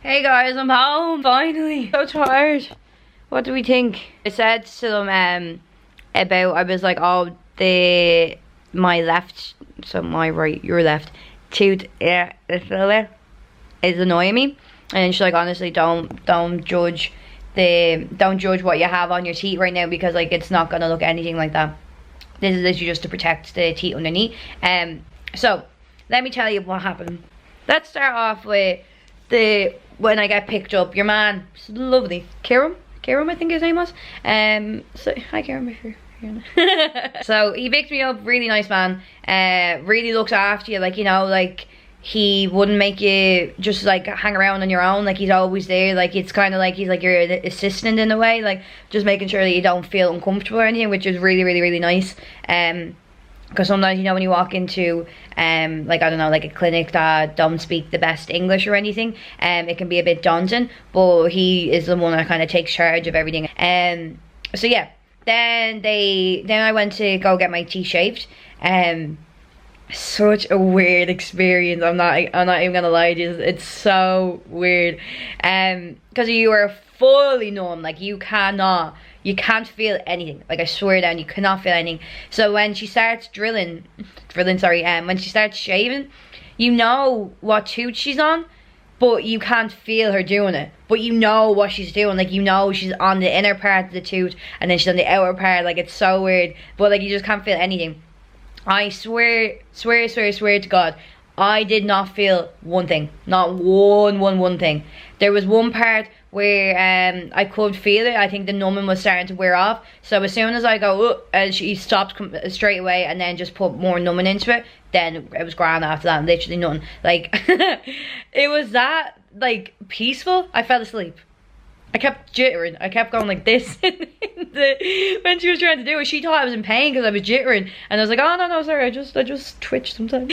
Hey guys, I'm home finally. So tired. What do we think? I said to them about, I was like, oh, my left, so my right, your left tooth, yeah, this fella is annoying me. And then she's like, honestly, don't judge what you have on your teeth right now, because like it's not gonna look anything like that. This is literally just to protect the teeth underneath. So let me tell you what happened. Let's start off with when I got picked up. Your man, lovely, Kieran, I think his name was. So hi Kieran, if you're here. So he picked me up, really nice man. Really looks after you, like, you know, like he wouldn't make you just like hang around on your own. Like he's always there. Like it's kind of like he's like your assistant in a way, like just making sure that you don't feel uncomfortable or anything, which is really nice. Because sometimes, you know, when you walk into like, I don't know, like a clinic that don't speak the best English or anything, it can be a bit daunting, but he is the one that kind of takes charge of everything. So yeah, then I went to go get my teeth shaved. Such a weird experience. I'm not even gonna lie to you, it's so weird. Because you are fully numb, like you can't feel anything. Like I swear down, you cannot feel anything. So when she starts when she starts shaving, you know what tooth she's on, but you can't feel her doing it. But you know what she's doing, like you know she's on the inner part of the tooth and then she's on the outer part. Like it's so weird, but like you just can't feel anything. I swear to God, I did not feel one thing. Not one thing. There was one part where I could feel it. I think the numbing was starting to wear off. So as soon as I go, and she stopped straight away and then just put more numbing into it, then it was grand after that. Literally nothing. Like, it was that, like, peaceful. I fell asleep. I kept jittering. I kept going like this when she was trying to do it. She thought I was in pain because I was jittering, and I was like, "Oh no, sorry, I just twitch sometimes."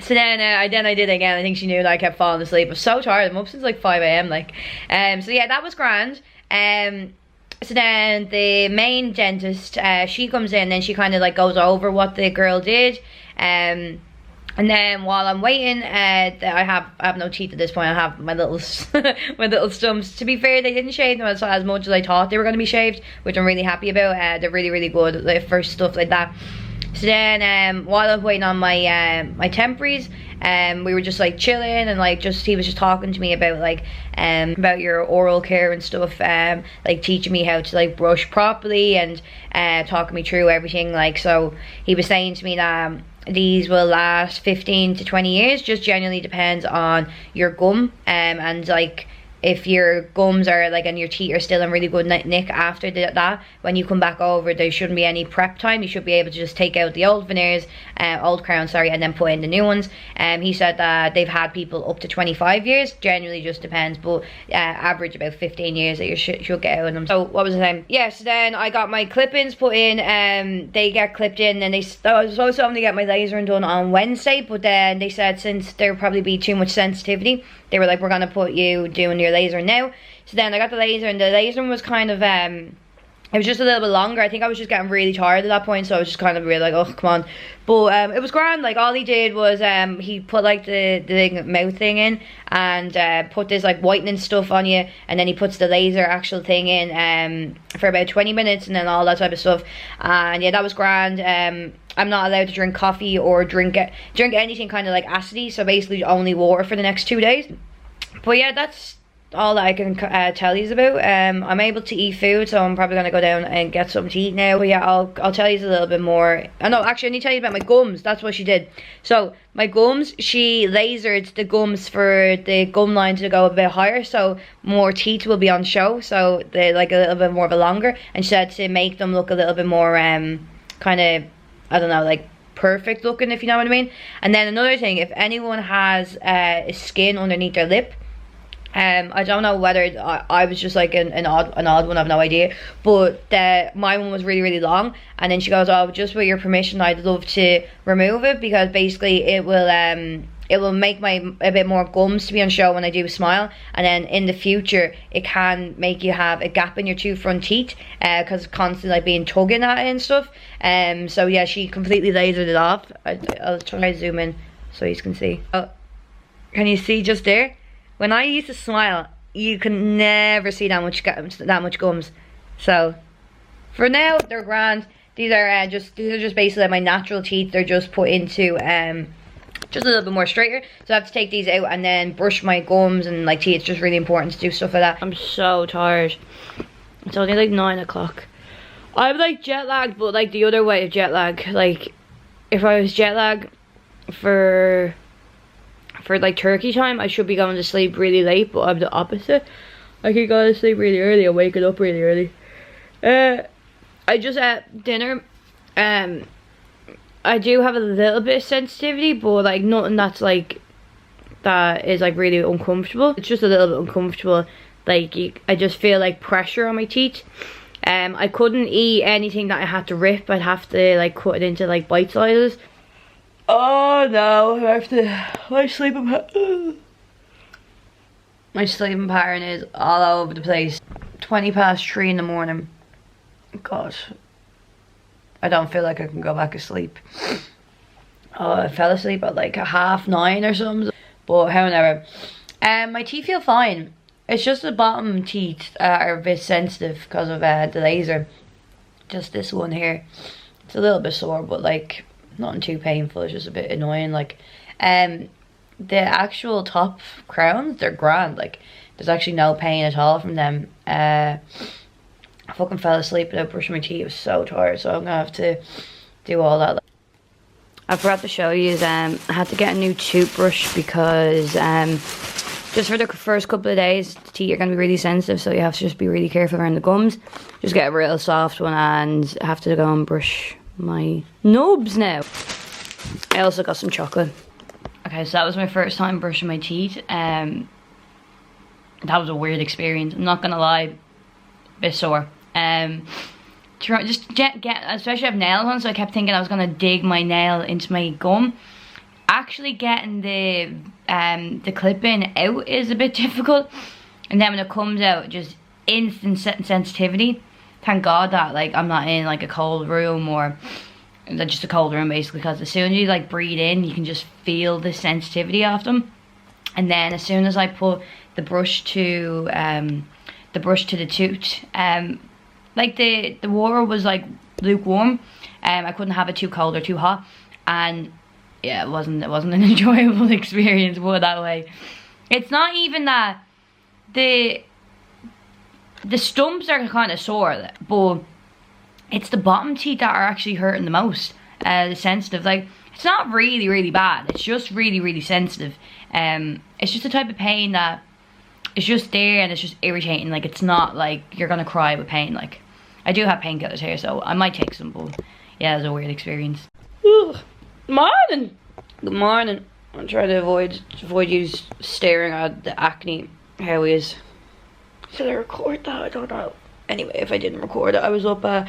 So then I did it again. I think she knew that I kept falling asleep. I was so tired. I'm up since like 5 AM. Like, so yeah, that was grand. So then the main dentist, she comes in and she kind of like goes over what the girl did. And then while I'm waiting, I have no teeth at this point. I have my little my little stumps. To be fair, they didn't shave them as much as I thought they were going to be shaved, which I'm really happy about. They're really good, like, for stuff like that. So then while I was waiting on my my temporaries, we were just like chilling, and like he was just talking to me about like about your oral care and stuff, like teaching me how to like brush properly and talking me through everything. Like, so he was saying to me that these will last 15 to 20 years, just generally depends on your gum, and like if your gums are like, and your teeth are still in really good nick after that, when you come back over, there shouldn't be any prep time. You should be able to just take out the old veneers, old crowns, sorry, and then put in the new ones. He said that they've had people up to 25 years, generally just depends, but average about 15 years that you should get out of them. So what was the time? Yeah, so then I got my clip-ins put in, they get clipped in, and I was also going to get my lasering done on Wednesday, but then they said since there would probably be too much sensitivity, they were like, we're going to put you doing your laser now. So then I got the laser, and the laser was kind of it was just a little bit longer. I think I was just getting really tired at that point, so I was just kind of really like, oh come on. But it was grand. Like, all he did was he put like the mouth thing in, and put this like whitening stuff on you, and then he puts the laser actual thing in for about 20 minutes, and then all that type of stuff. And yeah, that was grand. I'm not allowed to drink coffee or drink anything kind of like acidy, so basically only water for the next 2 days. But yeah, that's all that I can tell you about. I'm able to eat food, so I'm probably gonna go down and get something to eat now. But yeah, I'll tell you a little bit more. No, actually I need to tell you about my gums. That's what she did. So my gums, she lasered the gums for the gum line to go a bit higher, so more teeth will be on show, so they're like a little bit more of a longer, and she said to make them look a little bit more kind of, I don't know, like perfect looking, if you know what I mean. And then another thing, if anyone has a skin underneath their lip, I don't know whether I was just like an odd one, I have no idea, but my one was really long, and then she goes, oh, just with your permission, I'd love to remove it, because basically it will make a bit more gums to be on show when I do smile, and then in the future it can make you have a gap in your two front teeth, because constantly like being tugging at it and stuff. So yeah, she completely lasered it off. I'll try to zoom in so you can see. Oh, can you see just there? when I used to smile, you can never see that much gums. So for now, they're grand. These are just basically my natural teeth. They're just put into just a little bit more straighter. So I have to take these out and then brush my gums and like teeth. It's just really important to do stuff like that. I'm so tired. It's only like 9 o'clock. I'm like jet lagged, but like the other way of jet lag. Like if I was jet lagged for like Turkey time, I should be going to sleep really late, but I'm the opposite. I could go to sleep really early and waking up really early. I just ate dinner. I do have a little bit of sensitivity, but like nothing that's like that is like really uncomfortable. It's just a little bit uncomfortable. Like I just feel like pressure on my teeth. I couldn't eat anything that I had to rip. I'd have to like cut it into like bite sizes. Oh no, I have to. My sleeping pattern is all over the place. 3:20 in the morning. God, I don't feel like I can go back to sleep. Oh, I fell asleep at like 9:30 or something. But however, my teeth feel fine. It's just the bottom teeth are a bit sensitive because of the laser. Just this one here. It's a little bit sore, but like nothing too painful. It's just a bit annoying. Like, the actual top crowns, they're grand. Like, there's actually no pain at all from them. I fucking fell asleep without brushing my teeth. I was so tired, so I'm gonna have to do all that. I forgot to show you, I had to get a new toothbrush because just for the first couple of days, the teeth are going to be really sensitive, so you have to just be really careful around the gums. Just get a real soft one, and I have to go and brush my nubs now. I also got some chocolate. Okay, so that was my first time brushing my teeth. That was a weird experience, I'm not going to lie. A bit sore. Just get, especially I have nails on, so I kept thinking I was going to dig my nail into my gum. Actually getting the clip-in out is a bit difficult, and then when it comes out, just instant sensitivity. Thank God that like I'm not in like a cold room, or just a cold room basically, because as soon as you like breathe in, you can just feel the sensitivity of them. And then as soon as I put the brush to the tooth, like the water was like lukewarm. I couldn't have it too cold or too hot, and yeah, it wasn't an enjoyable experience, put it that way. It's not even that the stumps are kind of sore, but it's the bottom teeth that are actually hurting the most. The sensitive, like it's not really bad. It's just really sensitive. It's just a type of pain that it's just there and it's just irritating. Like it's not like you're gonna cry with pain. Like I do have painkillers here, so I might take some, but yeah, it was a weird experience. Ugh. Morning. Good morning. I'm trying to avoid you staring at the acne. How is? Did I record that? I don't know. Anyway, if I didn't record it, I was up at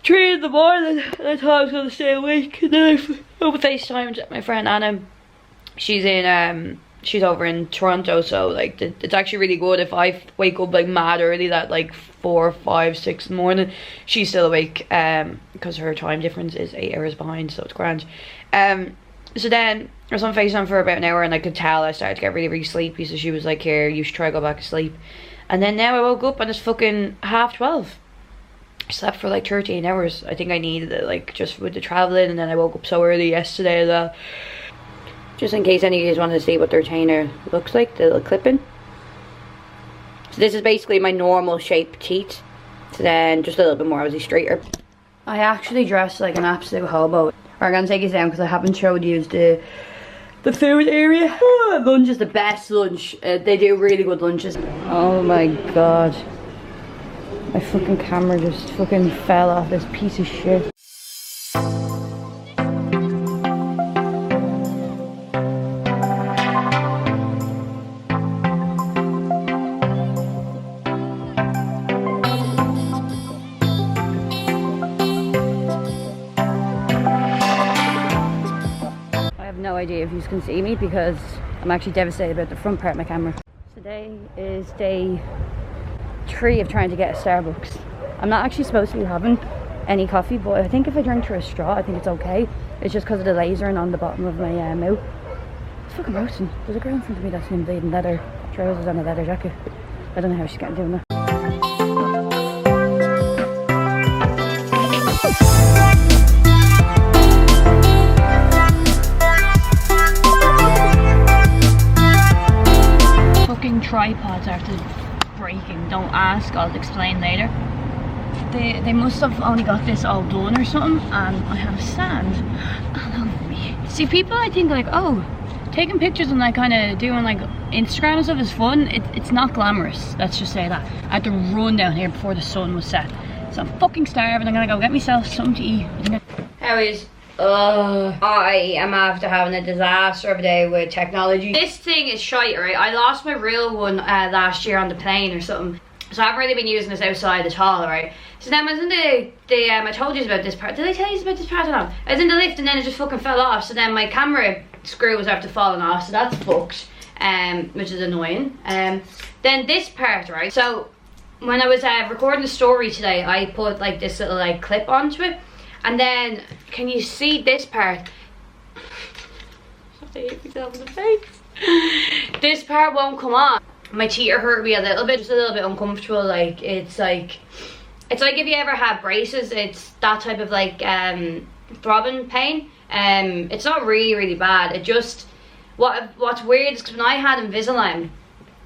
3 in the morning and I thought I was gonna stay awake. And then I FaceTimed my friend Anna. She's over in Toronto, so like it's actually really good if I wake up like mad early, that like 4, 5, 6 in the morning, she's still awake, because her time difference is 8 hours behind, so it's grand. So then I was on FaceTime for about an hour, and I could tell I started to get really sleepy, so she was like, here, you should try to go back to sleep. And then now I woke up and it's fucking 12:30. I slept for like 13 hours. I think I needed it, like just with the traveling, and then I woke up so early yesterday as well. Just in case any of you guys want to see what the retainer looks like, the little clip-in. So this is basically my normal shaped teeth. So then just a little bit more obviously straighter. I actually dressed like an absolute hobo. I'm going to take it down because I haven't showed you the food area. Lunch is the best lunch. They do really good lunches. Oh my god. My fucking camera just fucking fell off this piece of shit. No idea if you can see me because I'm actually devastated about the front part of my camera. Today is day 3 of trying to get a Starbucks. I'm not actually supposed to be having any coffee, but I think if I drink through a straw, I think it's okay. It's just because of the lasering on the bottom of my mouth. fucking roasting. There's a girl in front of me that's in bleeding leather trousers and a leather jacket. I don't know how she's getting doing that. Fucking tripods after breaking. Don't ask, I'll explain later. They must have only got this all done or something, and I have sand all over me. See, people I think like, oh, taking pictures and like kind of doing like Instagram and stuff is fun. It's not glamorous, let's just say that. I had to run down here before the sun was set, so I'm fucking starving. I'm gonna go get myself something to eat. How is I am after having a disaster of a day with technology. This thing is shite, right? I lost my real one last year on the plane or something, so I haven't really been using this outside at all, right? So then I was in the I told you about this part. Did I tell you about this part or not? I was in the lift and then it just fucking fell off. So then my camera screw was after falling off, so that's fucked, which is annoying. Then this part, right? So when I was recording the story today, I put like this little like clip onto it, and then can you see this part? I hate myself in the face. This part won't come on. My cheater hurt me a little bit, just a little bit uncomfortable. Like it's like if you ever had braces, it's that type of like throbbing pain. It's not really bad. It just what's weird is because when I had Invisalign,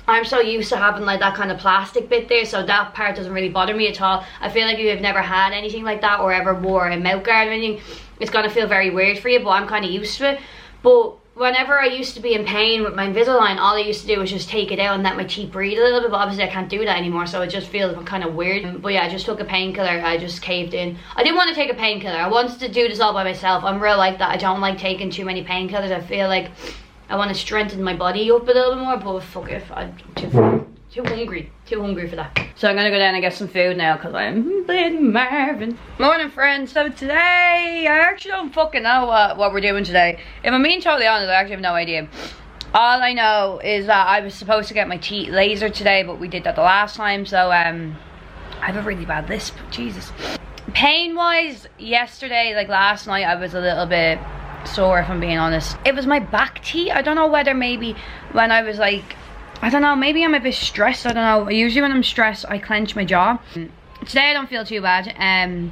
I'm so used to having like that kind of plastic bit there, so that part doesn't really bother me at all. I feel like if you've never had anything like that or ever wore a mouth guard or anything, it's gonna feel very weird for you, but I'm kind of used to it. But whenever I used to be in pain with my Invisalign, all I used to do was just take it out and let my teeth breathe a little bit, but obviously I can't do that anymore, so it just feels kind of weird. But yeah, I just took a painkiller. I just caved in. I didn't want to take a painkiller. I wanted to do this all by myself. I'm real like that. I don't like taking too many painkillers. I feel like I want to strengthen my body up a little bit more, but fuck it, I'm too hungry for that. So I'm gonna go down and get some food now because I'm bleeding Marvin. Morning friends. So today, I actually don't fucking know what we're doing today. If I'm being totally honest, I actually have no idea. All I know is that I was supposed to get my teeth lasered today, but we did that the last time, so I have a really bad lisp, Jesus. Pain wise, yesterday, like last night, I was a little bit sore, if I'm being honest. It was my back teeth. I don't know whether maybe when I was like, I don't know, maybe I'm a bit stressed, I don't know. Usually when I'm stressed, I clench my jaw. Today I don't feel too bad.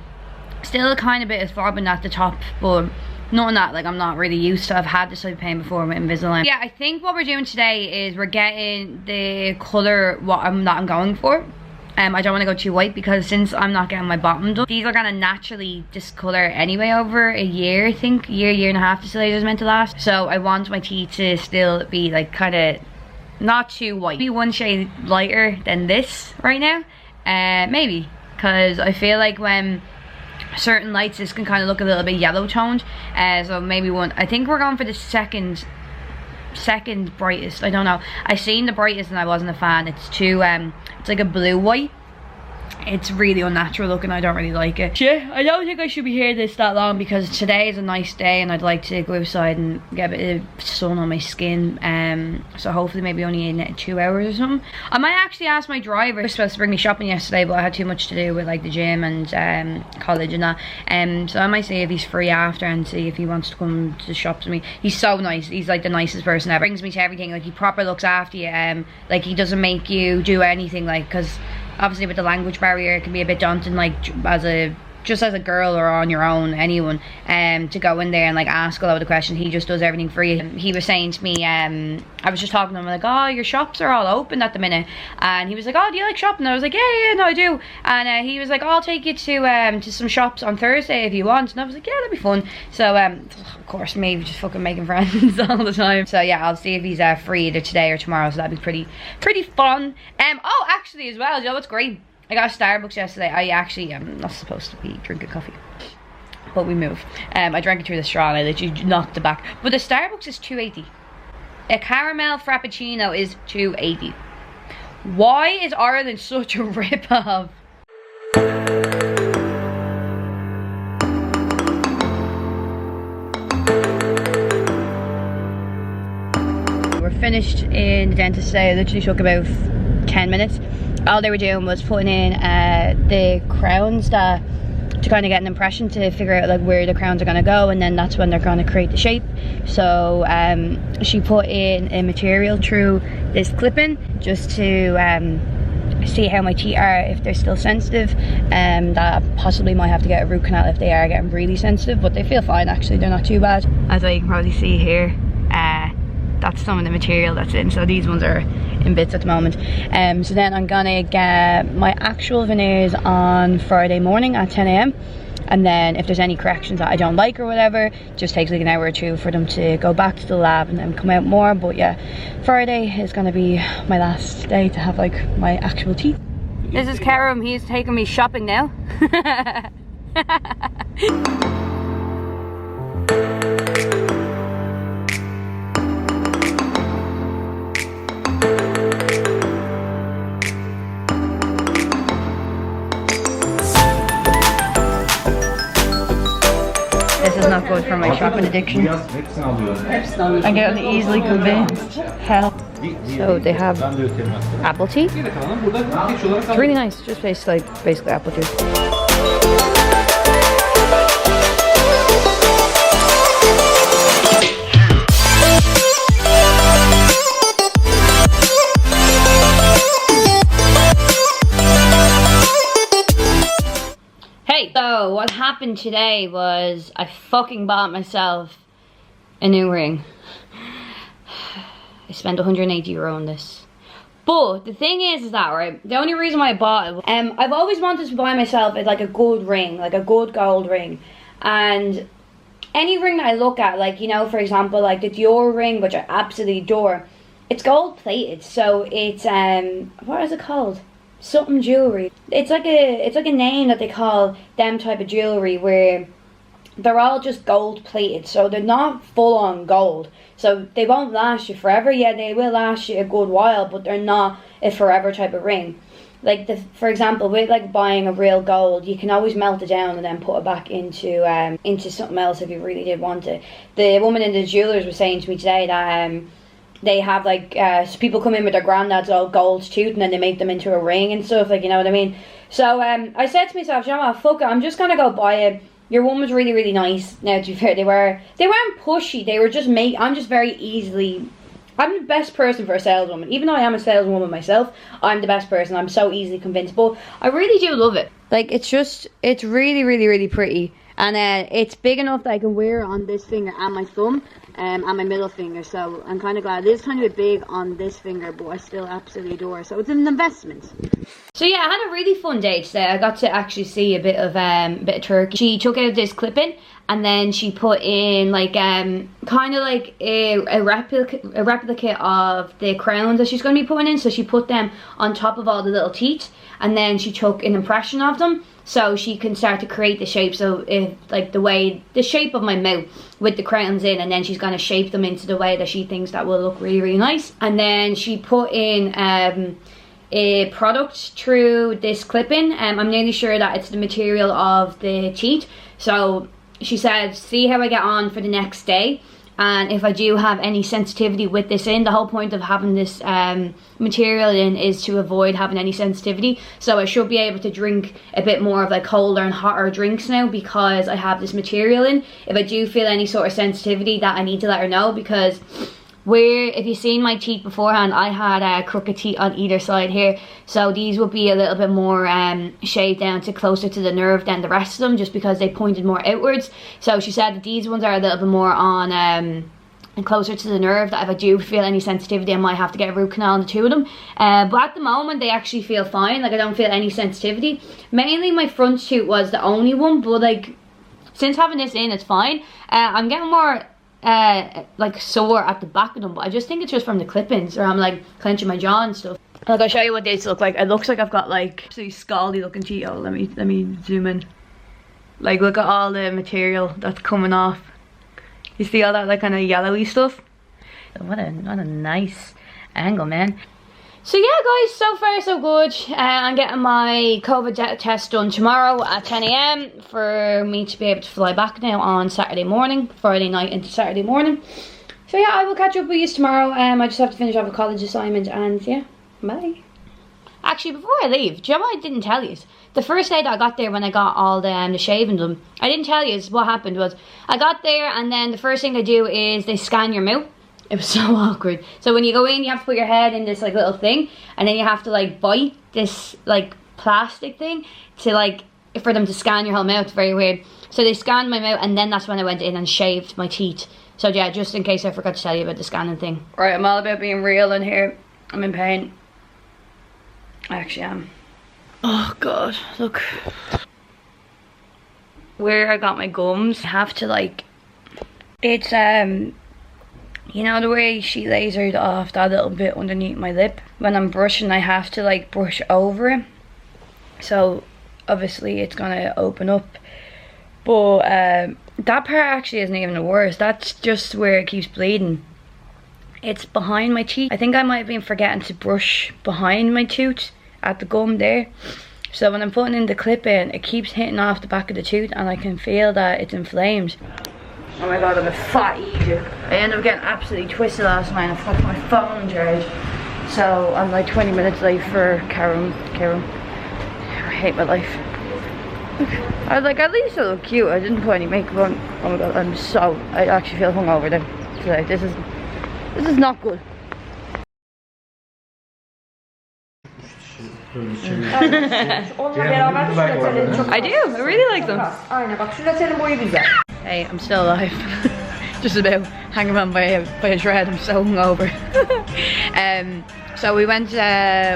Still kind of a bit of throbbing at the top, but nothing that like I'm not really used to. I've had this type of pain before with Invisalign. Yeah, I think what we're doing today is we're getting the colour that I'm going for. I don't want to go too white because since I'm not getting my bottom done, these are gonna naturally discolor anyway over a year, I think. Year and a half this laser is meant to last. So I want my teeth to still be like kind of not too white. Maybe one shade lighter than this right now. Maybe. Because I feel like when certain lights this can kind of look a little bit yellow toned. So maybe one. I think we're going for the second brightest. I don't know. I seen the brightest and I wasn't a fan. It's too it's like a blue white. It's really unnatural looking. I don't really like it. Yeah, I don't think I should be here that long because today is a nice day and I'd like to go outside and get a bit of sun on my skin. So hopefully maybe only in 2 hours or something. I might actually ask my driver. He was supposed to bring me shopping yesterday, but I had too much to do with like the gym and college and that. So I might see if he's free after and see if he wants to come to shop with me. He's so nice. He's like the nicest person ever. Brings me to everything. Like he proper looks after you. Like he doesn't make you do anything, like, because obviously with the language barrier it can be a bit daunting, like just as a girl or on your own, anyone, to go in there and like ask a lot of the questions. He just does everything for you. He was saying to me, I was just talking to him like, oh, your shops are all open at the minute, and he was like, oh, do you like shopping? And I was like, yeah, no, I do. And he was like, oh, I'll take you to some shops on Thursday if you want. And I was like, yeah, that'd be fun. So of course, maybe just fucking making friends all the time. So yeah, I'll see if he's free either today or tomorrow, so that'd be pretty fun. Oh, actually as well, you know what's great? I got a Starbucks yesterday. I actually am not supposed to be drinking coffee, but we moved. I drank it through the straw and I literally knocked it back. But the Starbucks is $2.80. A caramel frappuccino is $2.80. Why is Ireland such a rip-off? We're finished in the dentist today. It literally took about 10 minutes. All they were doing was putting in the crowns that to kind of get an impression to figure out like where the crowns are going to go, and then that's when they're going to create the shape. So she put in a material through this clipping just to see how my teeth are, if they're still sensitive. That I possibly might have to get a root canal if they are getting really sensitive, but they feel fine actually, they're not too bad. As you can probably see here, that's some of the material that's in, so these ones are in bits at the moment. So then I'm gonna get my actual veneers on Friday morning at 10 AM, and then if there's any corrections that I don't like or whatever, just takes like an hour or two for them to go back to the lab and then come out more. But yeah, Friday is gonna be my last day to have like my actual teeth. This is Kerem, he's taking me shopping now. This is not good for my shopping addiction. I'm getting easily convinced. Hell. So they have apple tea. It's really nice. Just tastes like basically apple juice. So what happened today was I fucking bought myself a new ring. I spent 180 euro on this. But the thing is that, right, the only reason why I bought it, I've always wanted to buy myself like a good ring, like a good gold ring. And any ring that I look at, like, you know, for example, like the Dior ring, which I absolutely adore, it's gold plated, so it's what is it called? Something jewelry. It's like a name that they call them type of jewelry, where they're all just gold plated, so they're not full on gold, so they won't last you forever. Yeah, they will last you a good while, but they're not a forever type of ring. Like for example, with like buying a real gold, you can always melt it down and then put it back into something else if you really did want it. The woman in the jewelers was saying to me today that they have like people come in with their granddad's old gold tooth and then they make them into a ring and stuff, like, you know what I mean. So I said to myself, you know what, fuck it, I'm just gonna go buy it. Your one was really, really nice. Now, to be fair, they weren't pushy. They were just I'm the best person for a saleswoman. Even though I am a saleswoman myself, I'm the best person. I'm so easily convinced. But I really do love it. Like, it's really, really, really pretty. And it's big enough that I can wear it on this finger and my thumb and my middle finger. So I'm kind of glad. It is kind of a bit big on this finger, but I still absolutely adore it. So it's an investment. So yeah, I had a really fun day today. I got to actually see a bit of turkey. She took out this clipping and then she put in like kind of like a replica of the crowns that she's going to be putting in. So she put them on top of all the little teeth, and then she took an impression of them so she can start to create the shape. So if like the shape of my mouth with the crowns in, and then she's going to shape them into the way that she thinks that will look really, really nice. And then she put in a product through this clipping. I'm nearly sure that it's the material of the teeth. So she said, see how I get on for the next day, and if I do have any sensitivity with this in. The whole point of having this material in is to avoid having any sensitivity. So I should be able to drink a bit more of like colder and hotter drinks now because I have this material in. If I do feel any sort of sensitivity, that I need to let her know, because if you've seen my teeth beforehand, I had crooked teeth on either side here, so these would be a little bit more shaved down to closer to the nerve than the rest of them, just because they pointed more outwards. So she said that these ones are a little bit more on and closer to the nerve, that if I do feel any sensitivity I might have to get a root canal on the two of them. But at the moment they actually feel fine. Like, I don't feel any sensitivity. Mainly my front tooth was the only one, but like since having this in, it's fine. I'm getting more like sore at the back of them, but I just think it's just from the clip-ins, or I'm like clenching my jaw and stuff. Like, I'll show you what these look like. It looks like I've got like absolutely scaldy looking teeth. Oh, let me zoom in. Like, look at all the material that's coming off. You see all that like kind of yellowy stuff? What a nice angle, man. So yeah guys, so far so good. I'm getting my COVID test done tomorrow at 10 AM for me to be able to fly back now on Saturday morning, Friday night into Saturday morning. So yeah, I will catch up with you tomorrow. I just have to finish off a college assignment, and yeah, bye. Actually, before I leave, do you know what I didn't tell you? The first day that I got there, when I got all the shaving done, I didn't tell you what happened was, I got there and then the first thing they do is they scan your mouth. It was so awkward. So when you go in, you have to put your head in this like little thing, and then you have to like bite this like plastic thing to like, for them to scan your whole mouth. It's very weird. So they scanned my mouth, and then that's when I went in and shaved my teeth. So yeah, just in case I forgot to tell you about the scanning thing. Right, I'm all about being real in here. I'm in pain. I actually am. Oh god, look. Where I got my gums, I have to like, it's you know the way she lasered off that little bit underneath my lip? When I'm brushing, I have to like brush over it. So obviously it's gonna open up. But that part actually isn't even the worst. That's just where it keeps bleeding. It's behind my teeth. I think I might have been forgetting to brush behind my tooth at the gum there. So when I'm putting in the clip in, it keeps hitting off the back of the tooth, and I can feel that it's inflamed. Oh my god, I'm a fat eater. I ended up getting absolutely twisted last night. I forgot my phone charge. So I'm like 20 minutes late for Karen. I hate my life. I was like, at least I look cute. I didn't put any makeup on. Oh my god, I actually feel hungover then. Today. This is not good. I do, I really like them. Hey, I'm still alive. Just about hanging on by a thread. I'm so hungover. So we went,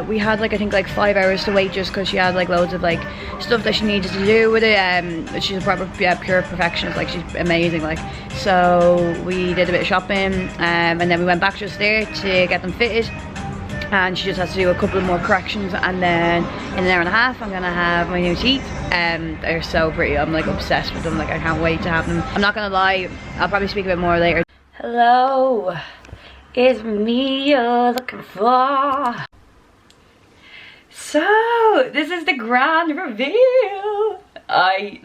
we had like I think like 5 hours to wait just because she had like loads of like stuff that she needed to do with it. She's a proper pure perfectionist, like she's amazing, like. So we did a bit of shopping, and then we went back just there to get them fitted, and she just has to do a couple of more corrections, and then in an hour and a half I'm gonna have my new teeth. They're so pretty. I'm like obsessed with them, like I can't wait to have them. I'm not gonna lie, I'll probably speak a bit more later. Hello. It's me you're looking for. So, this is the grand reveal. I'm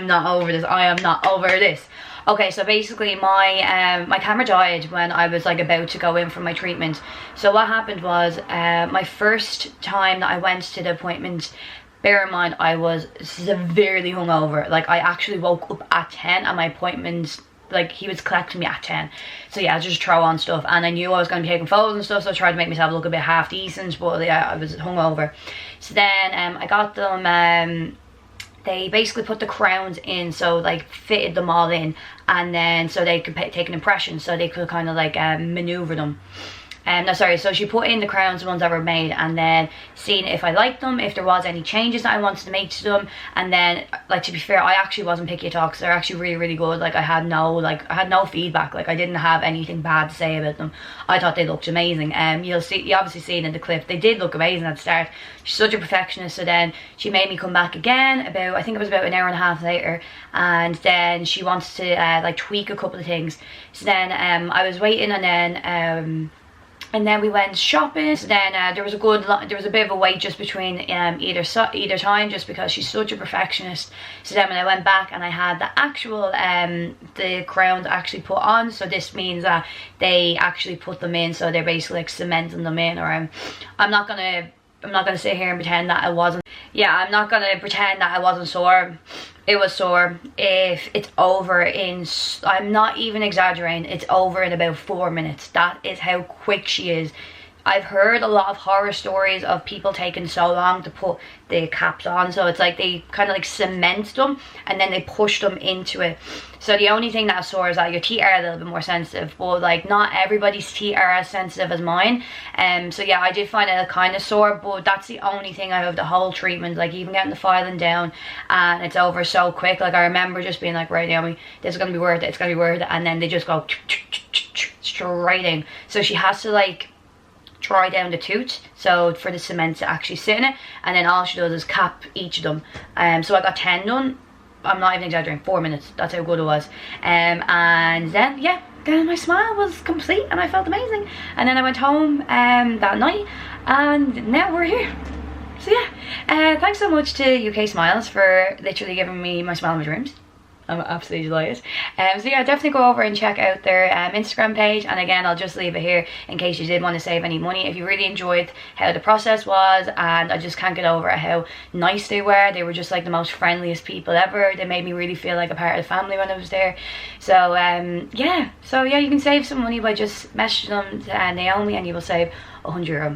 not over this. I am not over this. Okay, so basically my camera died when I was like about to go in for my treatment. So what happened was, my first time that I went to the appointment, bear in mind I was severely hungover. Like I actually woke up at 10 and my appointment, like he was collecting me at 10. So yeah, I just throw on stuff, and I knew I was going to be taking photos and stuff, so I tried to make myself look a bit half decent, but yeah, I was hungover. So then I got them, they basically put the crowns in, so like fitted them all in, and then so they could take an impression, so they could kind of like maneuver them. No, sorry, so she put in the crowns, the ones that were made, and then seeing if I liked them, if there was any changes that I wanted to make to them. And then, like, to be fair, I actually wasn't picky at all, because they're actually really, really good. Like, I had no feedback. Like, I didn't have anything bad to say about them. I thought they looked amazing. You obviously seen in the clip, they did look amazing at the start. She's such a perfectionist. So then she made me come back again I think it was about an hour and a half later, and then she wanted to like tweak a couple of things. So then I was waiting, and then we went shopping. So then there was a bit of a wait just between either time, just because she's such a perfectionist. So then when I went back and I had the actual the crowns actually put on, so this means that they actually put them in, so they're basically like cementing them in. Or I'm not gonna sit here and pretend that I wasn't. Yeah, I'm not gonna pretend that I wasn't sore. It was sore. If it's over in, I'm not even exaggerating, it's over in about 4 minutes. That is how quick she is. I've heard a lot of horror stories of people taking so long to put the caps on. So it's like they kind of like cement them and then they push them into it. So the only thing that's sore is that your teeth are a little bit more sensitive, but like not everybody's teeth are as sensitive as mine. So yeah, I did find it kind of sore, but that's the only thing I have the whole treatment. Like even getting the filing down, and it's over so quick. Like I remember just being like, right, Naomi, this is gonna be worth it. It's gonna be worth it. And then they just go straight in. So she has to like dry down the tooth, so for the cement to actually sit in it, and then all she does is cap each of them. So I got 10 done. I'm not even exaggerating, 4 minutes. That's how good it was. And then yeah, then my smile was complete and I felt amazing. And then I went home that night, and now we're here. So yeah, thanks so much to UK Smiles for literally giving me my smile of my dreams. I'm absolutely delighted. So yeah, definitely go over and check out their Instagram page, and again I'll just leave it here in case you did want to save any money. If you really enjoyed how the process was, and I just can't get over how nice they were just like the most friendliest people ever. They made me really feel like a part of the family when I was there. So yeah, you can save some money by just messaging them to Naomi, and you will save €100.